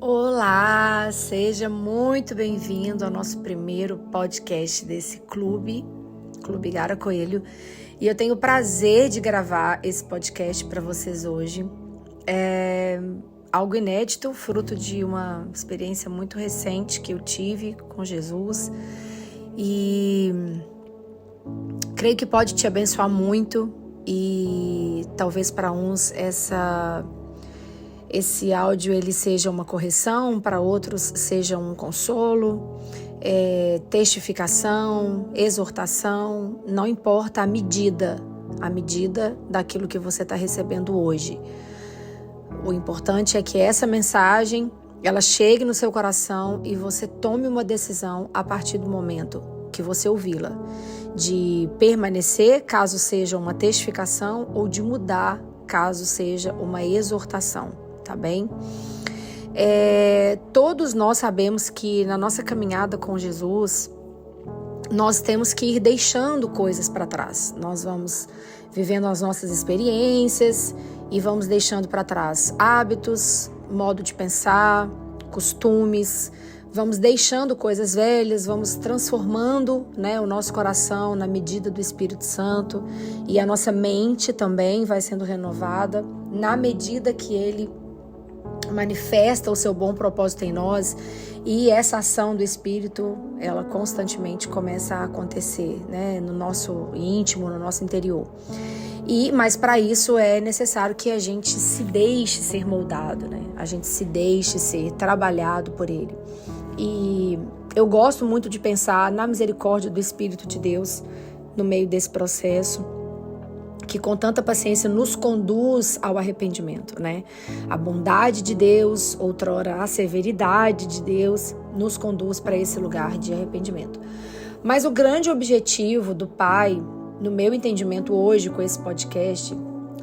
Olá, seja muito bem-vindo ao nosso primeiro podcast desse Clube Gara Coelho. E eu tenho o prazer de gravar esse podcast para vocês hoje. É algo inédito, fruto de uma experiência muito recente que eu tive com Jesus. E creio que pode te abençoar muito e talvez para uns esse áudio ele seja uma correção, para outros seja um consolo, testificação, exortação, não importa a medida daquilo que você está recebendo hoje. O importante é que essa mensagem ela chegue no seu coração e você tome uma decisão a partir do momento que você ouvi-la, de permanecer caso seja uma testificação ou de mudar caso seja uma exortação. Tá bem? Todos nós sabemos que na nossa caminhada com Jesus, nós temos que ir deixando coisas para trás. Nós vamos vivendo as nossas experiências e vamos deixando para trás hábitos, modo de pensar, costumes. Vamos deixando coisas velhas, vamos transformando, o nosso coração na medida do Espírito Santo, e a nossa mente também vai sendo renovada na medida que Ele manifesta o seu bom propósito em nós, e essa ação do Espírito, ela constantemente começa a acontecer, no nosso íntimo, no nosso interior. Mas para isso é necessário que a gente se deixe ser moldado, a gente se deixe ser trabalhado por Ele. E eu gosto muito de pensar na misericórdia do Espírito de Deus no meio desse processo, que com tanta paciência nos conduz ao arrependimento, A bondade de Deus, outrora a severidade de Deus, nos conduz para esse lugar de arrependimento. Mas o grande objetivo do Pai, no meu entendimento hoje com esse podcast,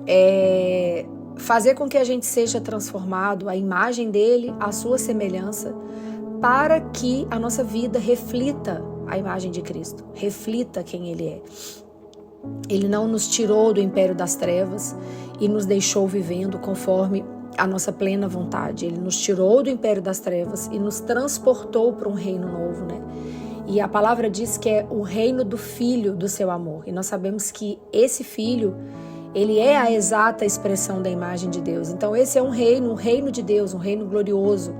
é fazer com que a gente seja transformado à imagem dele, à sua semelhança, para que a nossa vida reflita a imagem de Cristo, reflita quem Ele é. Ele não nos tirou do império das trevas e nos deixou vivendo conforme a nossa plena vontade. Ele nos tirou do império das trevas e nos transportou para um reino novo, E a palavra diz que é o reino do Filho do seu amor. E nós sabemos que esse Filho, ele é a exata expressão da imagem de Deus. Então esse é um reino de Deus, um reino glorioso.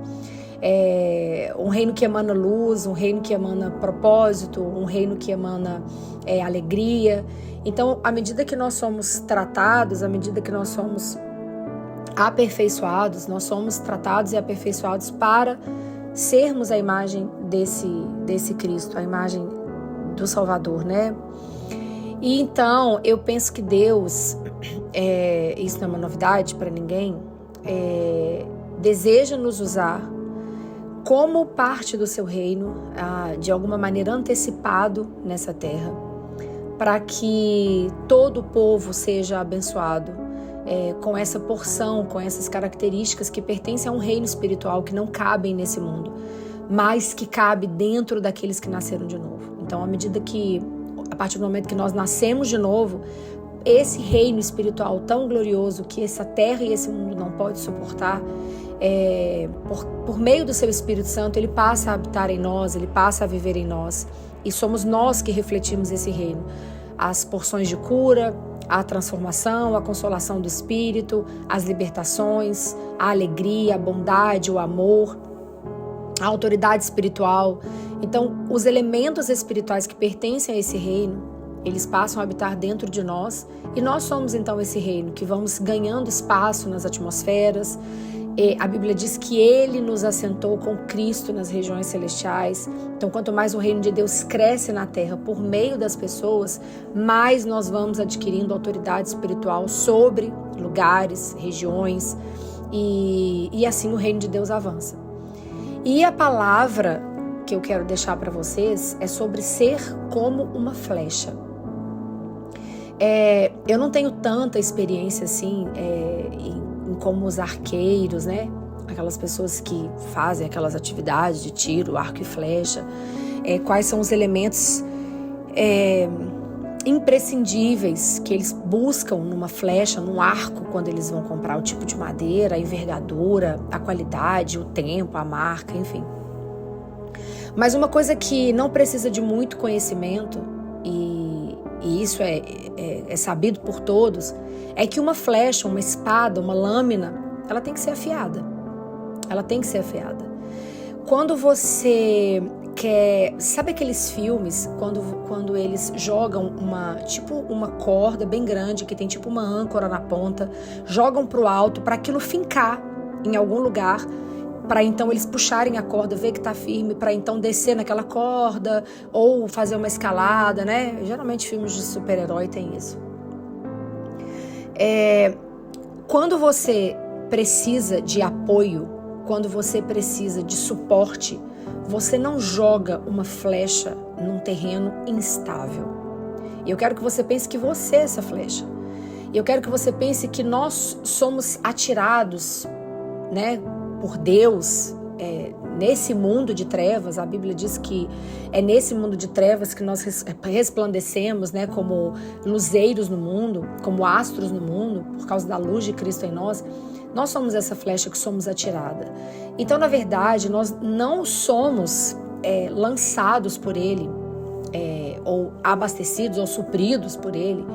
Um reino que emana luz, um reino que emana propósito, um reino que emana alegria. Então, à medida que nós somos tratados, à medida que nós somos aperfeiçoados, nós somos tratados e aperfeiçoados para sermos a imagem desse Cristo, a imagem do Salvador, E então, eu penso que Deus, isso não é uma novidade para ninguém, deseja nos usar como parte do seu reino, de alguma maneira antecipado nessa terra, para que todo o povo seja abençoado com essa porção, com essas características que pertencem a um reino espiritual que não cabem nesse mundo, mas que cabe dentro daqueles que nasceram de novo. Então, a partir do momento que nós nascemos de novo, esse reino espiritual tão glorioso que essa terra e esse mundo não pode suportar, por meio do seu Espírito Santo, ele passa a habitar em nós, ele passa a viver em nós, e somos nós que refletimos esse reino. As porções de cura, a transformação, a consolação do Espírito, as libertações, a alegria, a bondade, o amor, a autoridade espiritual. Então, os elementos espirituais que pertencem a esse reino, eles passam a habitar dentro de nós, e nós somos então esse reino que vamos ganhando espaço nas atmosferas. A Bíblia diz que Ele nos assentou com Cristo nas regiões celestiais. Então, quanto mais o reino de Deus cresce na terra por meio das pessoas, mais nós vamos adquirindo autoridade espiritual sobre lugares, regiões, e assim o reino de Deus avança. E a palavra que eu quero deixar para vocês é sobre ser como uma flecha. Eu não tenho tanta experiência assim em como os arqueiros, aquelas pessoas que fazem aquelas atividades de tiro, arco e flecha, quais são os elementos imprescindíveis que eles buscam numa flecha, num arco, quando eles vão comprar o tipo de madeira, a envergadura, a qualidade, o tempo, a marca, enfim. Mas uma coisa que não precisa de muito conhecimento, e isso é sabido por todos, é que uma flecha, uma espada, uma lâmina, ela tem que ser afiada. Ela tem que ser afiada. Quando você quer... Sabe aqueles filmes, quando eles jogam uma corda bem grande, que tem tipo uma âncora na ponta, jogam pro alto para aquilo fincar em algum lugar, para então eles puxarem a corda, ver que tá firme, para então descer naquela corda, ou fazer uma escalada, né? Geralmente filmes de super-herói tem isso. Quando você precisa de apoio, quando você precisa de suporte, você não joga uma flecha num terreno instável. E eu quero que você pense que você é essa flecha. E eu quero que você pense que nós somos atirados, né, por Deus, nesse mundo de trevas. A Bíblia diz que é nesse mundo de trevas que nós resplandecemos, né, como luzeiros no mundo, como astros no mundo, por causa da luz de Cristo em nós. Nós somos essa flecha que somos atirada. Então, na verdade, nós não somos lançados por Ele, ou abastecidos, ou supridos por Ele,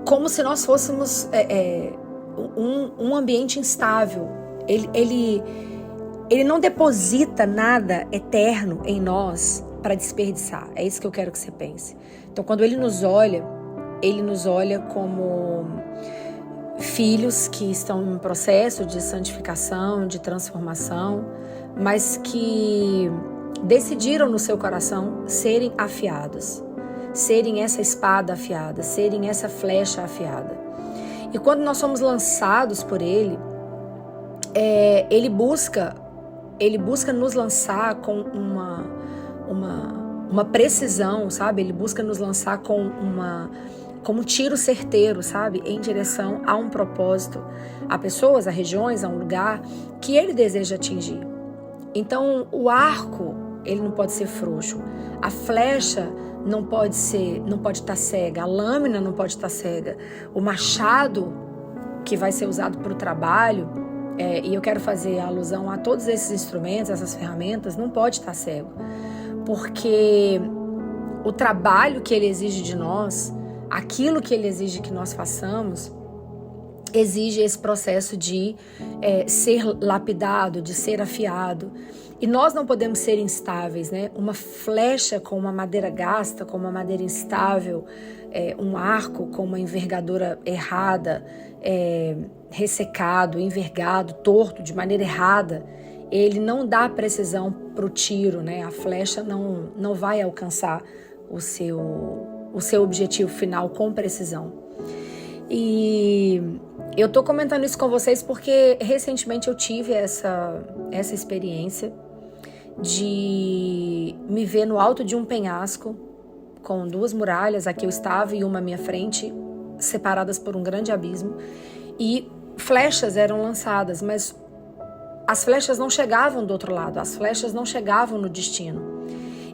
como se nós fôssemos um ambiente instável. Ele não deposita nada eterno em nós para desperdiçar. É isso que eu quero que você pense. Então, quando Ele nos olha como filhos que estão em um processo de santificação, de transformação, mas que decidiram no seu coração serem afiados, serem essa espada afiada, serem essa flecha afiada. E quando nós somos lançados por Ele, Ele busca nos lançar com uma precisão, sabe? Ele busca nos lançar como um tiro certeiro, sabe? Em direção a um propósito, a pessoas, a regiões, a um lugar que Ele deseja atingir. Então, o arco, ele não pode ser frouxo. A flecha não pode estar cega. A lâmina não pode estar cega. O machado que vai ser usado para o trabalho, e eu quero fazer alusão a todos esses instrumentos, essas ferramentas, não pode estar cego. Porque o trabalho que Ele exige de nós, aquilo que Ele exige que nós façamos, exige esse processo de ser lapidado, de ser afiado. E nós não podemos ser instáveis, né? Uma flecha com uma madeira gasta, com uma madeira instável, um arco com uma envergadura errada, ressecado, envergado, torto, de maneira errada, ele não dá precisão para o tiro, né? A flecha não vai alcançar o seu objetivo final com precisão. E eu tô comentando isso com vocês porque recentemente eu tive essa experiência de me ver no alto de um penhasco com duas muralhas, aqui eu estava e uma à minha frente, separadas por um grande abismo, e flechas eram lançadas, mas as flechas não chegavam do outro lado, as flechas não chegavam no destino.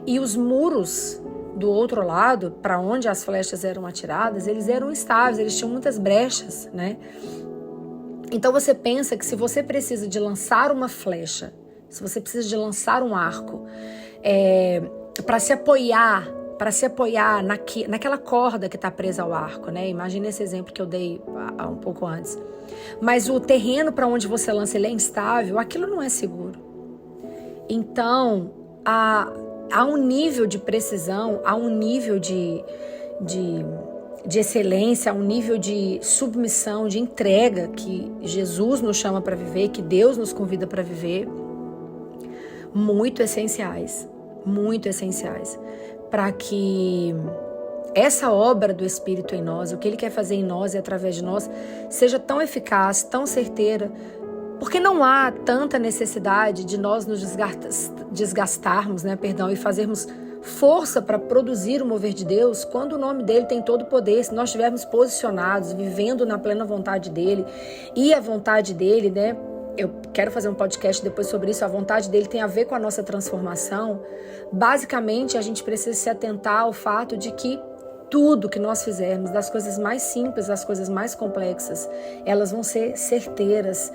E os muros do outro lado, para onde as flechas eram atiradas, eles eram estáveis, eles tinham muitas brechas, né? Então você pensa que se você precisa de lançar uma flecha, se você precisa de lançar um arco, para se apoiar naquela corda que está presa ao arco, né? Imagina esse exemplo que eu dei um pouco antes. Mas o terreno para onde você lança ele é instável, aquilo não é seguro. Então, há um nível de precisão, há um nível de excelência, há um nível de submissão, de entrega que Jesus nos chama para viver, que Deus nos convida para viver, muito essenciais, para que essa obra do Espírito em nós, o que Ele quer fazer em nós e através de nós, seja tão eficaz, tão certeira, porque não há tanta necessidade de nós nos desgastarmos, né, e fazermos força para produzir o mover de Deus, quando o nome dele tem todo o poder, se nós estivermos posicionados, vivendo na plena vontade dele, e a vontade dele, né, eu quero fazer um podcast depois sobre isso, a vontade dele tem a ver com a nossa transformação. Basicamente, a gente precisa se atentar ao fato de que tudo que nós fizermos, das coisas mais simples às coisas mais complexas, elas vão ser certeiras,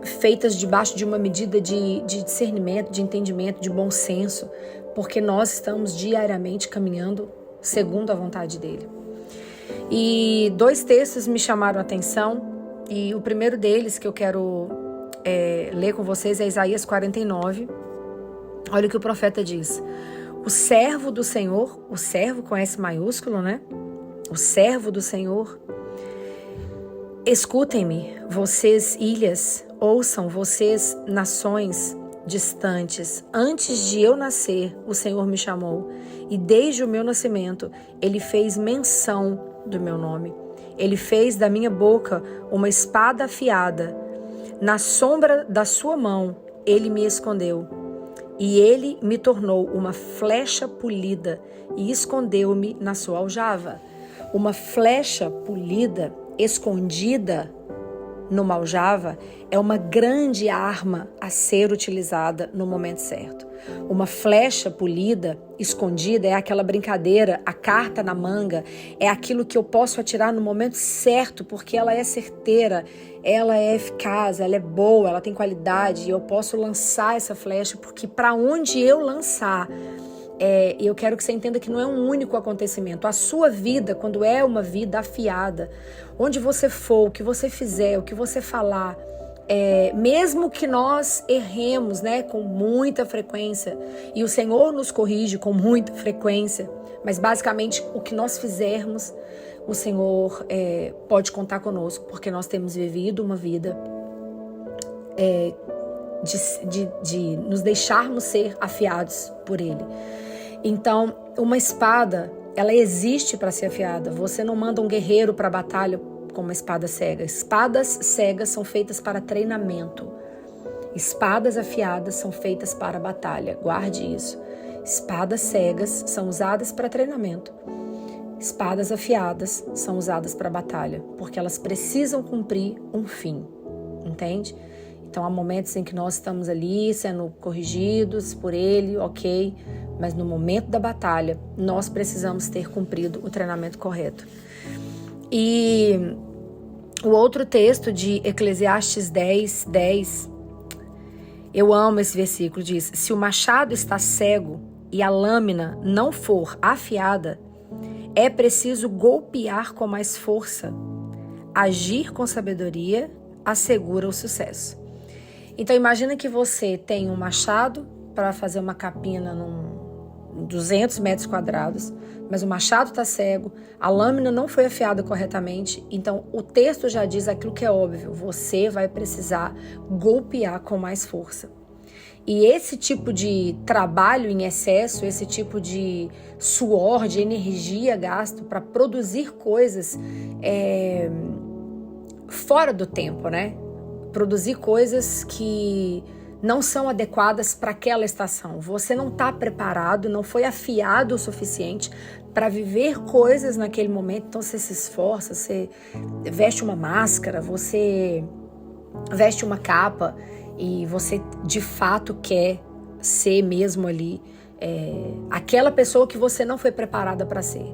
feitas debaixo de uma medida de discernimento, de entendimento, de bom senso, porque nós estamos diariamente caminhando segundo a vontade dele. E 2 textos me chamaram a atenção, e o primeiro deles que eu quero ler com vocês é Isaías 49. Olha o que o profeta diz: o servo do Senhor, o servo com S maiúsculo, né? O servo do Senhor, escutem-me, vocês ilhas, ouçam vocês nações distantes. Antes de eu nascer, o Senhor me chamou, e desde o meu nascimento, Ele fez menção do meu nome. Ele fez da minha boca uma espada afiada. Na sombra da sua mão, Ele me escondeu. E Ele me tornou uma flecha polida e escondeu-me na sua aljava. Uma flecha polida, escondida numa aljava, é uma grande arma a ser utilizada no momento certo. Uma flecha polida, escondida, é aquela brincadeira, a carta na manga, é aquilo que eu posso atirar no momento certo, porque ela é certeira, ela é eficaz, ela é boa, ela tem qualidade, e eu posso lançar essa flecha, porque para onde eu lançar, eu quero que você entenda que não é um único acontecimento. A sua vida, quando é uma vida afiada, onde você for, o que você fizer, o que você falar, mesmo que nós erremos, né, com muita frequência, e o Senhor nos corrige com muita frequência, mas basicamente o que nós fizermos, o Senhor pode contar conosco, porque nós temos vivido uma vida de nos deixarmos ser afiados por Ele. Então, uma espada, ela existe para ser afiada. Você não manda um guerreiro para a batalha com uma espada cega. Espadas cegas são feitas para treinamento. Espadas afiadas são feitas para a batalha. Guarde isso. Espadas cegas são usadas para treinamento. Espadas afiadas são usadas para a batalha, porque elas precisam cumprir um fim. Entende? Então, há momentos em que nós estamos ali sendo corrigidos por Ele, ok, mas no momento da batalha, nós precisamos ter cumprido o treinamento correto. E o outro texto de Eclesiastes 10, eu amo esse versículo, diz: se o machado está cego e a lâmina não for afiada, é preciso golpear com mais força. Agir com sabedoria assegura o sucesso. Então imagina que você tem um machado para fazer uma capina num 200 metros quadrados, mas o machado está cego, a lâmina não foi afiada corretamente, então o texto já diz aquilo que é óbvio: você vai precisar golpear com mais força. E esse tipo de trabalho em excesso, esse tipo de suor, de energia gasto para produzir coisas fora do tempo, né? Produzir coisas que não são adequadas para aquela estação. Você não está preparado, não foi afiado o suficiente para viver coisas naquele momento. Então você se esforça, você veste uma máscara, você veste uma capa e você de fato quer ser mesmo ali aquela pessoa que você não foi preparada para ser.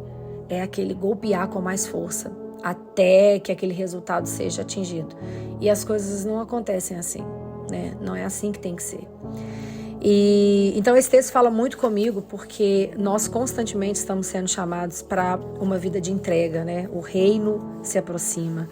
É aquele golpear com mais força até que aquele resultado seja atingido. E as coisas não acontecem assim, né? Não é assim que tem que ser. E então esse texto fala muito comigo, porque nós constantemente estamos sendo chamados para uma vida de entrega, né? O reino se aproxima,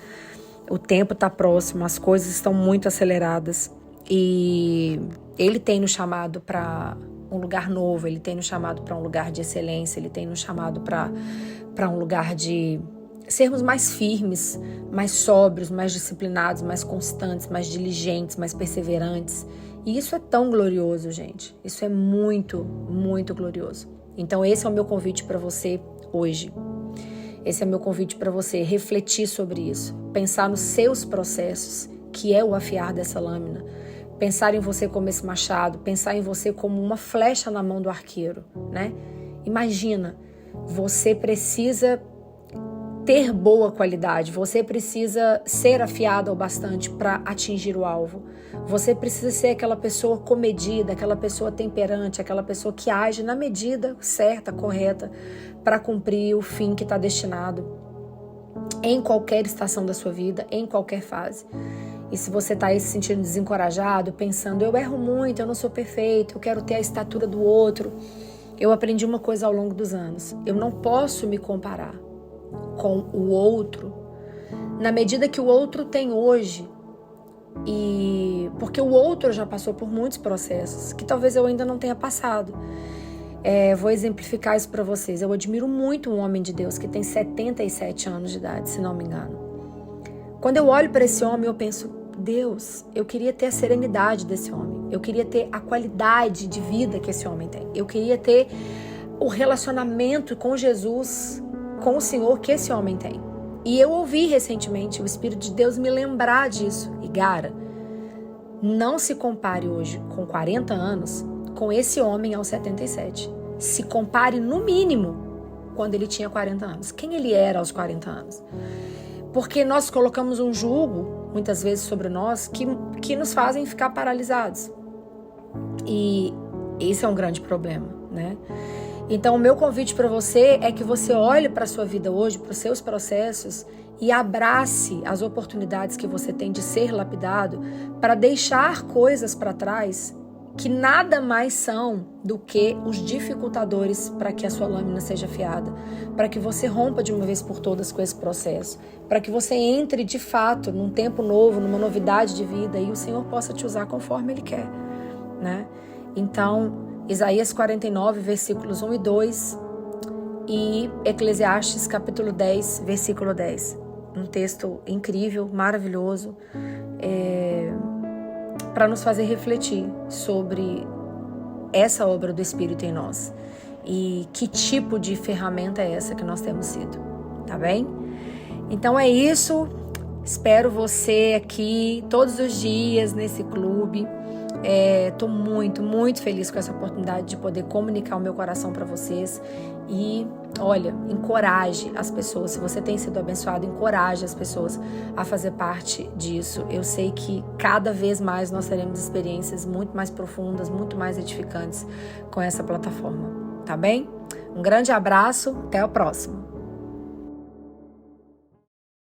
o tempo está próximo, as coisas estão muito aceleradas e Ele tem nos chamado para um lugar novo, Ele tem nos chamado para um lugar de excelência, Ele tem nos chamado para um lugar de sermos mais firmes, mais sóbrios, mais disciplinados, mais constantes, mais diligentes, mais perseverantes. E isso é tão glorioso, gente. Isso é muito, muito glorioso. Então esse é o meu convite para você hoje. Esse é o meu convite para você refletir sobre isso. Pensar nos seus processos, que é o afiar dessa lâmina. Pensar em você como esse machado, pensar em você como uma flecha na mão do arqueiro, né? Imagina, você precisa ter boa qualidade, você precisa ser afiado o bastante para atingir o alvo. Você precisa ser aquela pessoa comedida, aquela pessoa temperante, aquela pessoa que age na medida certa, correta, para cumprir o fim que está destinado em qualquer estação da sua vida, em qualquer fase. E se você está aí se sentindo desencorajado, pensando, eu erro muito, eu não sou perfeito, eu quero ter a estatura do outro, eu aprendi uma coisa ao longo dos anos: eu não posso me comparar com o outro na medida que o outro tem hoje, e porque o outro já passou por muitos processos que talvez eu ainda não tenha passado. Vou exemplificar isso para vocês. Eu admiro muito um homem de Deus que tem 77 anos de idade, se não me engano. Quando eu olho para esse homem, eu penso, Deus, eu queria ter a serenidade desse homem, eu queria ter a qualidade de vida que esse homem tem, eu queria ter o relacionamento com Jesus, com o Senhor que esse homem tem. E eu ouvi recentemente o Espírito de Deus me lembrar disso. E Gara, não se compare hoje com 40 anos com esse homem aos 77. Se compare no mínimo quando ele tinha 40 anos. Quem ele era aos 40 anos? Porque nós colocamos um jugo, muitas vezes, sobre nós que nos fazem ficar paralisados. E esse é um grande problema, né? Então, o meu convite para você é que você olhe para a sua vida hoje, para os seus processos e abrace as oportunidades que você tem de ser lapidado para deixar coisas para trás que nada mais são do que os dificultadores para que a sua lâmina seja afiada, para que você rompa de uma vez por todas com esse processo, para que você entre de fato num tempo novo, numa novidade de vida e o Senhor possa te usar conforme Ele quer, né? Então, Isaías 49, versículos 1 e 2 e Eclesiastes capítulo 10, versículo 10. Um texto incrível, maravilhoso, para nos fazer refletir sobre essa obra do Espírito em nós e que tipo de ferramenta é essa que nós temos sido, tá bem? Então é isso, espero você aqui todos os dias nesse clube. Estou muito, muito feliz com essa oportunidade de poder comunicar o meu coração para vocês. E, olha, encoraje as pessoas. Se você tem sido abençoado, encoraje as pessoas a fazer parte disso. Eu sei que cada vez mais nós teremos experiências muito mais profundas, muito mais edificantes com essa plataforma, tá bem? Um grande abraço, até o próximo.